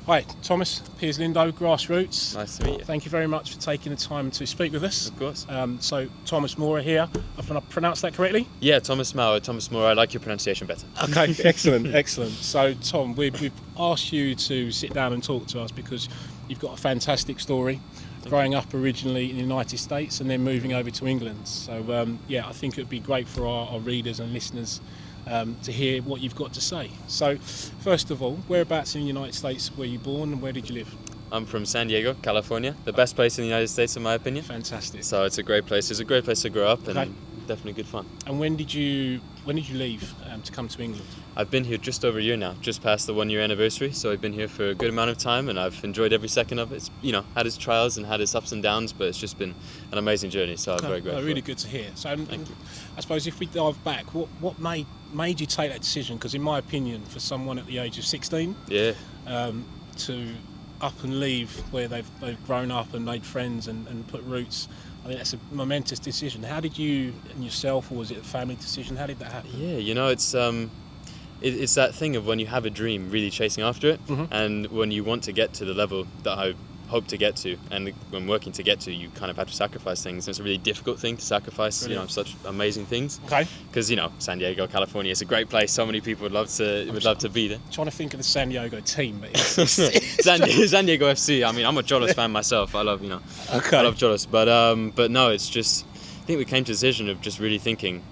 Hi, Thomas Piers-Lindo, Grassroots. Nice to meet you. Thank you very much for taking the time to speak with us. Of course. So, Thomas Maurer here. Have I pronounced that correctly? Yeah, Thomas Maurer. I like your pronunciation better. Okay, excellent. So, Tom, we've asked you to sit down and talk to us because you've got a fantastic story. Growing up originally in the United States and then moving over to England. So, I think it would be great for our readers and listeners to hear what you've got to say. So, first of all, whereabouts in the United States were you born and where did you live? I'm from San Diego, California, the best place in the United States in my opinion. Fantastic. So it's a great place. It's a great place to grow up and definitely good fun. And when did you leave to come to England? I've been here just over a year now, just past the 1 year anniversary. So I've been here for a good amount of time and I've enjoyed every second of it. It's had its trials and had its ups and downs, but it's just been an amazing journey. So I'm very grateful. Really good to hear. So Thank you. I suppose if we dive back, what made you take that decision? Because in my opinion, for someone at the age of 16, to up and leave where they've grown up and made friends and put roots, I think that's a momentous decision. How did you and yourself, or was it a family decision? How did that happen? Yeah, it's that thing of when you have a dream, really chasing after it, and when you want to get to the level that I hope to get to, and when working to get to, you kind of have to sacrifice things. And it's a really difficult thing to sacrifice. Brilliant. Such amazing things. Okay. Because San Diego, California is a great place. So many people would love to be there. I'm trying to think of the San Diego team, but San Diego FC. I mean, I'm a Cholos fan myself. I love I love Cholos, but no, it's just I think we came to the decision of just really thinking,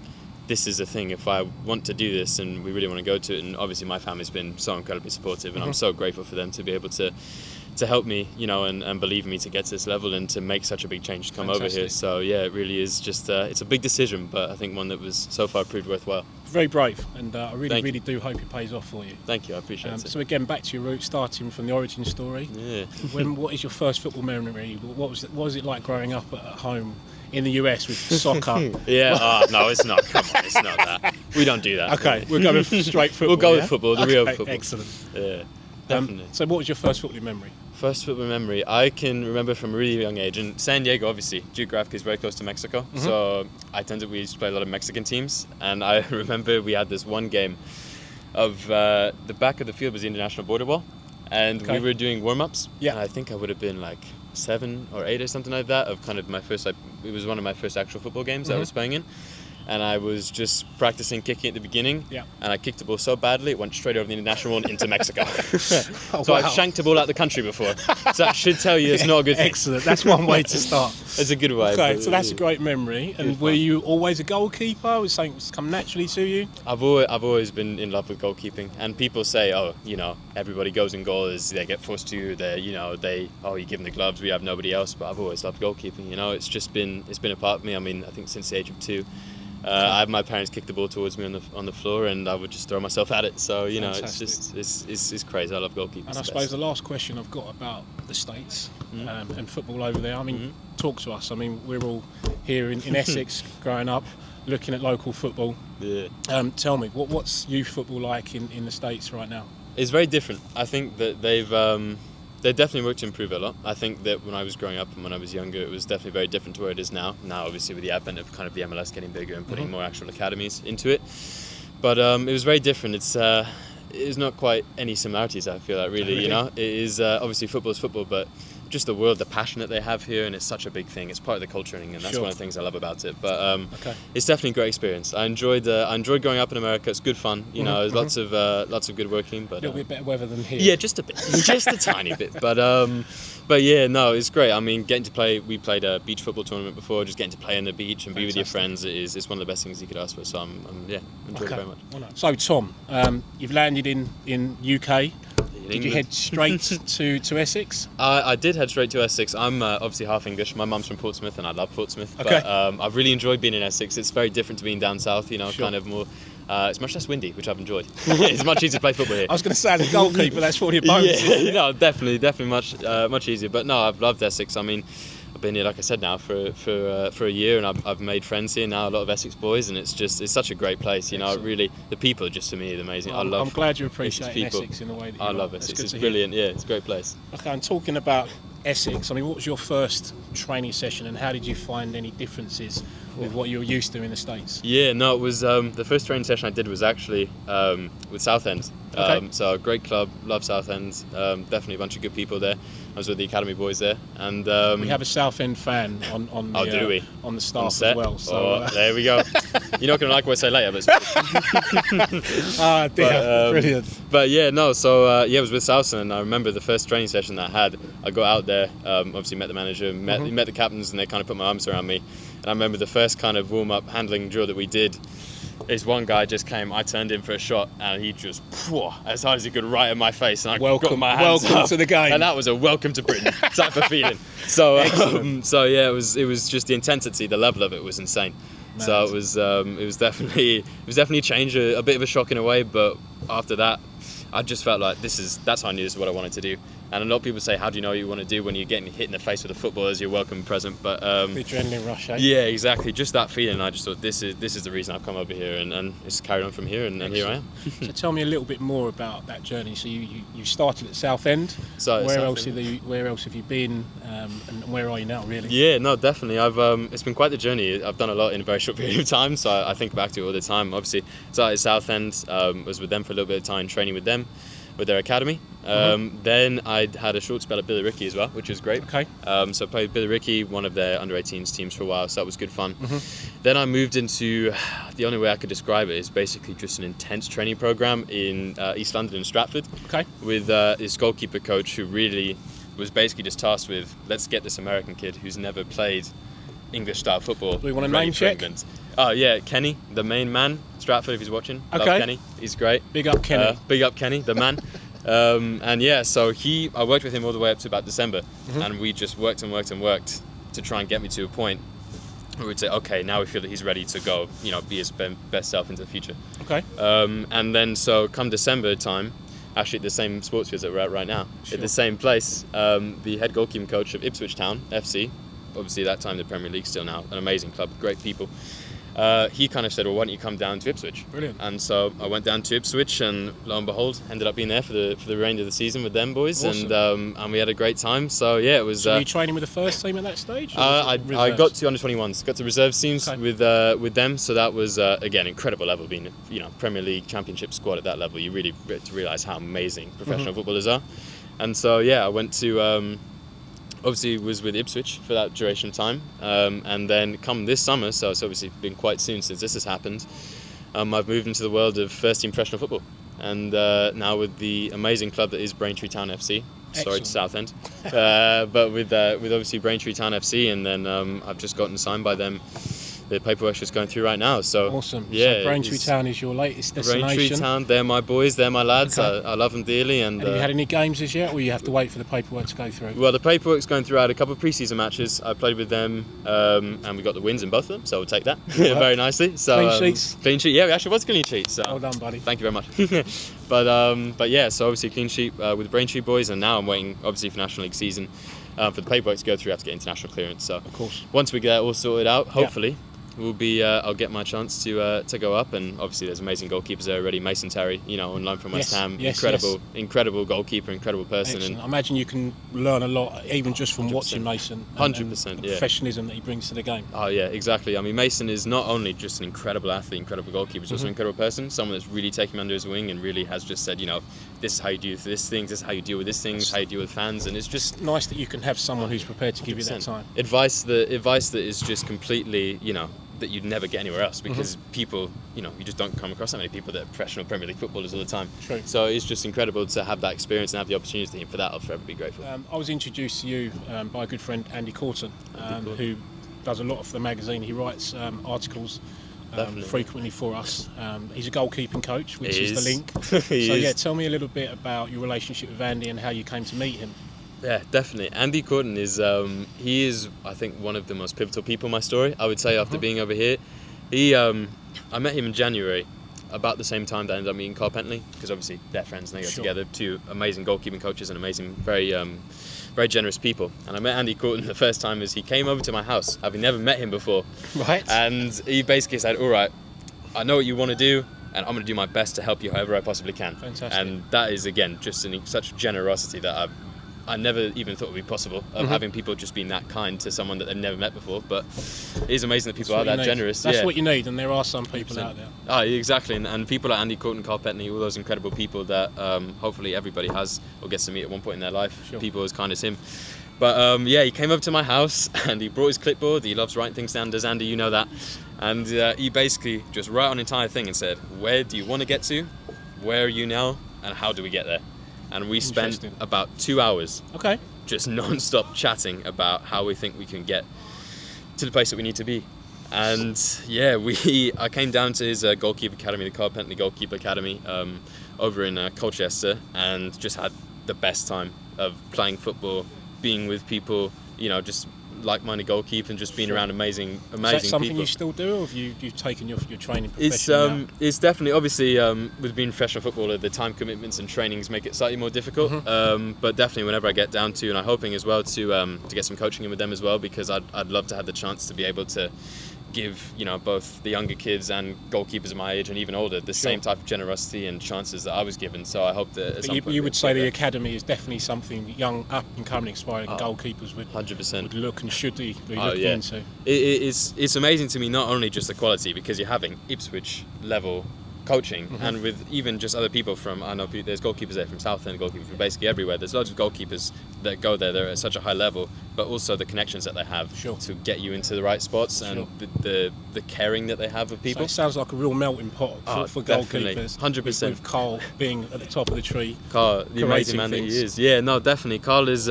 this is the thing. If I want to do this and we really want to go to it, and obviously my family's been so incredibly supportive, and I'm so grateful for them to be able to help me, and believe in me to get to this level and to make such a big change to come over here. So yeah, it really is just it's a big decision, but I think one that was so far proved worthwhile. Very brave, and I really do hope it pays off for you. Thank you, I appreciate it. So again, back to your roots, starting from the origin story. Yeah. What is your first football memory? What was it like growing up at home in the US with soccer? Yeah, no, it's not. Come on, it's not that. We don't do that. Okay, we're going straight football. We'll go with football, the real football. Excellent. Yeah, definitely. So what was your first football memory? First football memory, I can remember from a really young age. And San Diego, obviously, geographically is very close to Mexico. So we used to play a lot of Mexican teams. And I remember we had this one game of the back of the field was the international border wall. And we were doing warm-ups. Yeah. And I think I would have been like 7 or 8 or something like that of kind of my first, it was one of my first actual football games I was playing in. And I was just practicing kicking at the beginning, and I kicked the ball so badly it went straight over the international one into Mexico. I've shanked a ball out of the country before, so that should tell you it's not a good thing. Excellent, that's one way to start. It's a good way. Okay, so that's a great memory. And were you always a goalkeeper? Was something that's come naturally to you? I've always been in love with goalkeeping, and people say, everybody goes in goal as they get forced to. You give them the gloves, we have nobody else. But I've always loved goalkeeping. It's been a part of me. I mean, I think since the age of 2. I had my parents kick the ball towards me on the floor, and I would just throw myself at it. So it's crazy. I love goalkeeping. And I suppose the last question I've got about the States and football over there. I mean, talk to us. I mean, we're all here in Essex, growing up, looking at local football. Yeah. Tell me, what's youth football like in the States right now? It's very different. I think that they've definitely worked to improve a lot. I think that when I was growing up and when I was younger, it was definitely very different to where it is now. Now, obviously, with the advent of kind of the MLS getting bigger and putting more actual academies into it. But it was very different. It's not quite any similarities, I feel like, really. It is, obviously, football is football, but just the world, the passion that they have here, and it's such a big thing. It's part of the culture in England. That's one of the things I love about it. But it's definitely a great experience. I enjoyed growing up in America. It's good fun. There's lots of good working. But a little bit better weather than here. Yeah, just a bit, just a tiny bit. But yeah, no, it's great. I mean, getting to play. We played a beach football tournament before. Just getting to play on the beach and be with your friends is one of the best things you could ask for. So I'm enjoyed it very much. So Tom, you've landed in UK. Did you head straight to Essex? I did head straight to Essex. I'm obviously half English. My mum's from Portsmouth, and I love Portsmouth. But I've really enjoyed being in Essex. It's very different to being down south. Kind of more. It's much less windy, which I've enjoyed. It's much easier to play football here. I was going to say the goalkeeper. That's for your bones. Yeah, no, definitely much easier. But no, I've loved Essex. I mean, I've been here, like I said, now for a year, and I've made friends here now. A lot of Essex boys, and it's such a great place. Really, the people are just to me amazing. Well, I'm glad you appreciate Essex in the way that you I love Essex. It's brilliant. Yeah, it's a great place. Okay, and talking about Essex, I mean, what was your first training session, and how did you find any differences with what you're used to in the States? Yeah, no, it was the first training session I did was actually with Southend. Okay. So a great club, love Southend. Definitely a bunch of good people there. I was with the academy boys there, and We have a Southend fan on the, do we? on the on staff as set. well. So, There we go. You're not going to like what I say later, but dear, brilliant. But yeah, no, so it was with Southend, and I remember the first training session that I had. I got out there, obviously met the manager, met the captains, and they kind of put my arms around me. And I remember the first kind of warm-up handling drill that we did. This one guy just came, I turned in for a shot, and he just, as hard as he could, right in my face, and I got my hands welcome up, to the game. and that was a welcome to Britain type of feeling. So, yeah, it was just the intensity, the level of it was insane. Mad. So it was definitely a change, a bit of a shock in a way, but after that, I just felt like that's how I knew this is what I wanted to do. And a lot of people say, how do you know what you want to do when you're getting hit in the face with a football as your welcome present? But the adrenaline rush, eh? yeah, exactly. Just that feeling. I just thought this is the reason I've come over here, and it's carried on from here, and here I am. So tell me a little bit more about that journey. So you started at Southend. So where else have you been, and where are you now, really? Yeah, no, definitely. I've it's been quite the journey. I've done a lot in a very short period of time, so I think back to it all the time. Obviously, started at Southend, was with them for a little bit of time, training with them, with their academy. Then I had a short spell at Billy Ricky as well, which was great. Okay. So I played Billy Ricky, one of their under-18s teams for a while, so that was good fun. Then I moved into, the only way I could describe it is basically just an intense training program in East London and Stratford. Okay. With this goalkeeper coach who really was basically just tasked with, let's get this American kid who's never played English-style football. Do we want a ready name for check? England. Oh yeah, Kenny, the main man, Stratford if he's watching. Okay. Love Kenny, he's great. Big up, Kenny. Big up Kenny, the man. And yeah, so I worked with him all the way up to about December, and we just worked to try and get me to a point where we'd say, okay, now we feel that he's ready to go, be his best self into the future. Okay. And then so come December time, actually at the same sports fields that we're at right now, Sure. at the same place, the head goalkeeping coach of Ipswich Town FC, obviously at that time the Premier League still now, an amazing club, great people. He kind of said, well, why don't you come down to Ipswich? Brilliant. And so I went down to Ipswich, and lo and behold, ended up being there for the remainder of the season with them boys. Awesome. And we had a great time. So yeah, it was. So were you training with the first team at that stage? or was I it reserves? got to under-21s, got to reserve teams Okay. with them. So that was again incredible level, being Premier League Championship squad at that level. You really get to realise how amazing professional footballers are. And so yeah, I went to. Obviously was with Ipswich for that duration of time, and then come this summer, so it's obviously been quite soon since this has happened, I've moved into the world of first team professional football, and now with the amazing club that is Braintree Town FC. Sorry to Southend, but with obviously Braintree Town FC, and then I've just gotten signed by them. The paperwork's just going through right now. So Awesome. yeah, So Braintree Town is your latest destination. Braintree Town, they're my boys, they're my lads. Okay. I love them dearly. And Have you had any games as yet, or you have to wait for the paperwork to go through? well, the paperwork's going through. I had a couple of pre-season matches. I played with them, and we got the wins in both of them, so we'll take that very nicely. So Clean sheets? Clean sheet. Yeah, we actually was clean sheet. So Well done, buddy. thank you very much. but yeah, so obviously clean sheet with the Braintree boys, and now I'm waiting obviously for National League season for the paperwork to go through. I have to get international clearance. So Of course. once we get that all sorted out, hopefully. Will be. I'll get my chance to go up, and obviously there's amazing goalkeepers there already. Mason Terry, on loan from West Yes, Ham, yes, incredible goalkeeper, incredible person, Excellent. I imagine you can learn a lot, even just from 100%. watching Mason. and 100%, the yeah. professionalism that he brings to the game. Oh yeah, exactly. I mean, Mason is not only just an incredible athlete, incredible goalkeeper, he's also an incredible person. Someone that's really taken him under his wing and really has just said, this is how you do this thing, this is how you deal with this thing, this is how you deal with fans, and it's just Nice that you can have someone who's prepared to give you that 100%. time. Advice that is just completely, that you'd never get anywhere else, because people, you just don't come across that many people that are professional Premier League footballers all the time. True. So it's just incredible to have that experience and have the opportunity, and for that I'll forever be grateful. I was introduced to you by a good friend, Andy Corton, who does a lot for the magazine. He writes articles frequently for us. He's a goalkeeping coach, which is the link. So yeah, tell me a little bit about your relationship with Andy and how you came to meet him. Yeah, definitely. Andy Corton is, he is, I think, one of the most pivotal people in my story. I would say after being over here, I met him in January, about the same time that I ended up meeting Carl Pentley, because obviously they're friends and they got together, two amazing goalkeeping coaches and amazing, very generous people. And I met Andy Corton the first time as he came over to my house, having never met him before. Right. And he basically said, all right, I know what you want to do, and I'm going to do my best to help you however I possibly can. Fantastic. And that is, again, just such generosity that I never even thought it would be possible of having people just being that kind to someone that they've never met before. But it is amazing that people are that generous. That's what you need, and there are some people out there. Oh, exactly, and people like Andy Coulton, Carl Petney, all those incredible people that hopefully everybody has or gets to meet at one point in their life. Sure. People as kind as him. But he came over to my house and he brought his clipboard. He loves writing things down, does Andy, you know that. And he basically just wrote an entire thing and said, where do you want to get to? Where are you now? And how do we get there? And we spent about 2 hours just non-stop chatting about how we think we can get to the place that we need to be. And I came down to his goalkeeper academy, the Carl Pentley Goalkeeper Academy, over in Colchester, and just had the best time of playing football, being with people, just like-minded goalkeeper, and just being around amazing people. Is that something you still do, or have you've taken your training professionally? It's definitely, obviously, with being a professional footballer, the time commitments and trainings make it slightly more difficult. But definitely, whenever I get down to, and I'm hoping as well to get some coaching in with them as well, because I'd love to have the chance to be able to give both the younger kids and goalkeepers of my age and even older the same type of generosity and chances that I was given. So I hope that you would say the academy is definitely something young up and coming aspiring goalkeepers would 100% would look and should be looking into. It's amazing to me, not only just the quality, because you're having Ipswich level coaching, and with even just other people from, I know there's goalkeepers there from Southend, goalkeepers from basically everywhere. There's loads of goalkeepers that go there, they're at such a high level, but also the connections that they have to get you into the right spots, and the caring that they have of people. So it sounds like a real melting pot for goalkeepers. 100%. With Carl being at the top of the tree. Carl, the amazing man that he is. Yeah, no, definitely. Carl is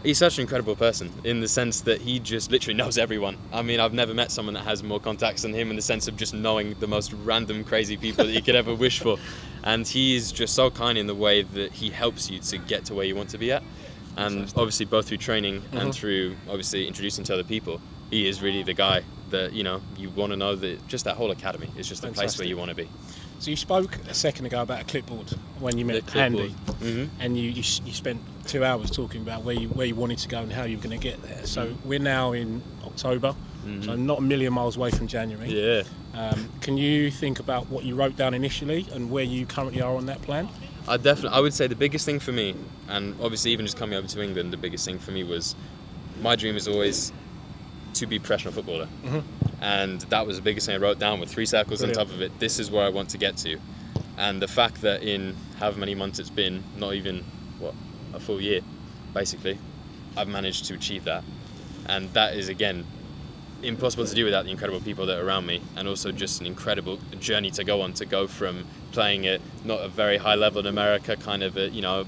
he's such an incredible person in the sense that he just literally knows everyone. I mean, I've never met someone that has more contacts than him in the sense of just knowing the most random, crazy people that you could ever wish for. And he is just so kind in the way that he helps you to get to where you want to be at. And obviously, both through training and through obviously introducing to other people, he is really the guy that you want to know. That just that whole academy is just the place where you want to be. So you spoke a second ago about a clipboard when you met Andy, and you spent 2 hours talking about where you wanted to go and how you were going to get there. So we're now in October, so not a million miles away from January. Yeah. Can you think about what you wrote down initially and where you currently are on that plan? I would say the biggest thing for me, and obviously even just coming over to England, the biggest thing for me was my dream is always to be a professional footballer. And that was the biggest thing I wrote down with 3 circles on top of it. This is where I want to get to. And the fact that in however many months it's been, not even a full year basically, I've managed to achieve that. And that is again impossible to do without the incredible people that are around me, and also just an incredible journey to go on, to go from playing at not a very high level in America, kind of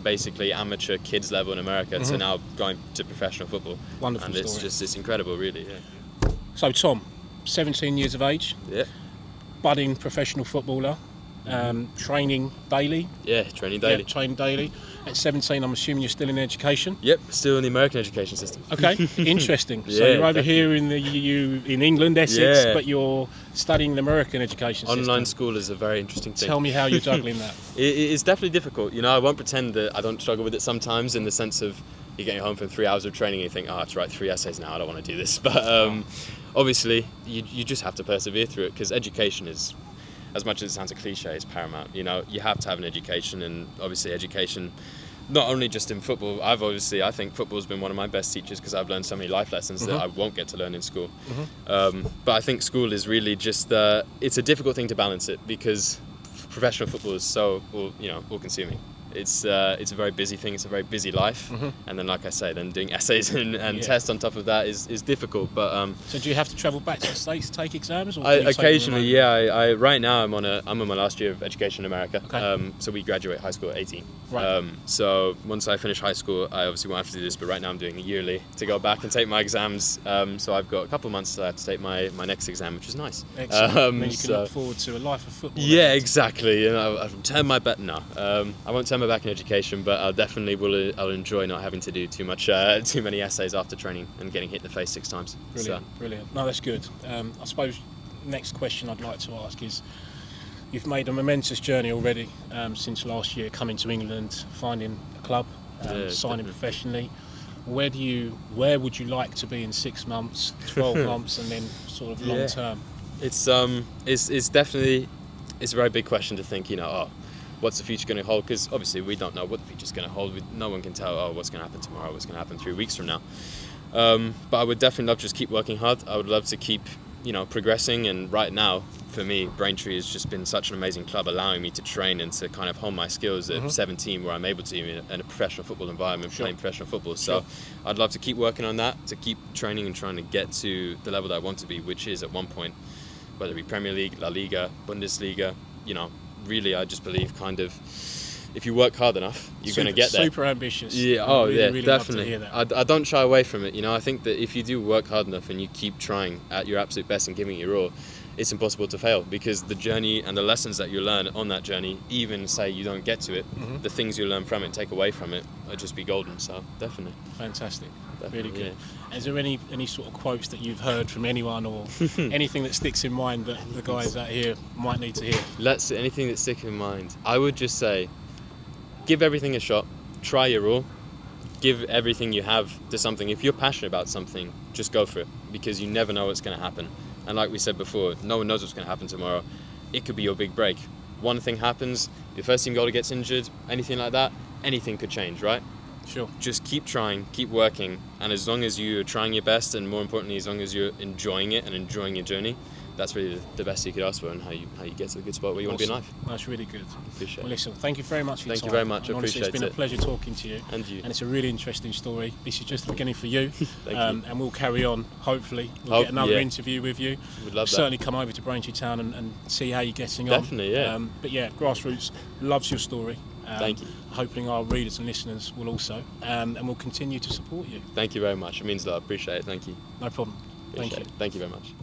basically amateur kids level in America, to now going to professional football. Wonderful and story. It's incredible, really. Yeah. So Tom, 17 years of age, budding professional footballer, training daily. Yeah, training daily. Yeah, training daily. At 17, I'm assuming you're still in education. Yep, still in the American education system. Okay, interesting. So you're over here in in England, Essex, but you're studying the American education system. Online school is a very interesting thing. Tell me how you're juggling that. It's definitely difficult. I won't pretend that I don't struggle with it sometimes, in the sense of you're getting home from 3 hours of training and you think, I have to write 3 essays now, I don't want to do this. But obviously, you just have to persevere through it, because education is, as much as it sounds a cliche, is paramount. You have to have an education, and obviously education, not only just in football. I think football's been one of my best teachers, because I've learned so many life lessons that I won't get to learn in school. But I think school is really just, it's a difficult thing to balance it, because professional football is so, all-consuming. It's a very busy thing. It's a very busy life, and then, like I say, then doing essays and tests on top of that is difficult. But so do you have to travel back to the States to take exams? Or occasionally, I right now I'm on my last year of education in America. Okay. So we graduate high school at 18. Right. So once I finish high school, I obviously won't have to do this. But right now I'm doing a yearly to go back and take my exams. So I've got a couple of months till I have to take my next exam, which is nice. Excellent. Then you can look forward to a life of football. Yeah, exactly. I'll turn my back. No, I won't turn my back in education, but I'll enjoy not having to do too many essays after training and getting hit in the face 6 times. Brilliant. No, that's good. I suppose next question I'd like to ask is, you've made a momentous journey already since last year, coming to England, finding a club, signing professionally. Where would you like to be in 6 months, 12 months, and then sort of long term? It's definitely, it's a very big question to think, what's the future going to hold, because obviously we don't know what the future's going to hold. No one can tell, what's going to happen tomorrow, what's going to happen 3 weeks from now. But I would definitely love to just keep working hard. I would love to keep, progressing. And right now, for me, Braintree has just been such an amazing club, allowing me to train and to kind of hone my skills at 17, where I'm able to in a professional football environment, playing professional football. So I'd love to keep working on that, to keep training and trying to get to the level that I want to be, which is at one point, whether it be Premier League, La Liga, Bundesliga, really, I just believe kind of, if you work hard enough, you're going to get there. Super ambitious. Yeah, really definitely. I don't shy away from it. I think that if you do work hard enough and you keep trying at your absolute best and giving it your all, it's impossible to fail, because the journey and the lessons that you learn on that journey, even say you don't get to it, the things you learn from it, take away from it, will just be golden. So definitely. Fantastic. Definitely, really good. Yeah. Is there any sort of quotes that you've heard from anyone, or anything that sticks in mind that the guys out here might need to hear? Anything that sticks in mind. I would just say, give everything a shot, try your all, give everything you have to something. If you're passionate about something, just go for it, because you never know what's going to happen. And like we said before, no one knows what's going to happen tomorrow. It could be your big break. One thing happens, your first team goalie gets injured, anything like that, anything could change, right? Sure. Just keep trying, keep working, and as long as you're trying your best, and more importantly, as long as you're enjoying it and enjoying your journey, that's really the best you could ask for, and how you get to a good spot where you want to be in life. That's really good. Appreciate it. Well, listen, thank you very much for your time. Thank you very much. I Honestly, appreciate it. It's been a pleasure talking to you. And you. And it's a really interesting story. This is just the beginning for you. Thank you. And we'll carry on, hopefully. We'll get another interview with you. We'd love that. Certainly come over to Braintree Town and see how you're getting on. Definitely, yeah. But yeah, Grassroots loves your story. Thank you. Hoping our readers and listeners will also. And we'll continue to support you. Thank you very much. It means a lot. I appreciate it. Thank you. No problem. Thank you. Thank you very much.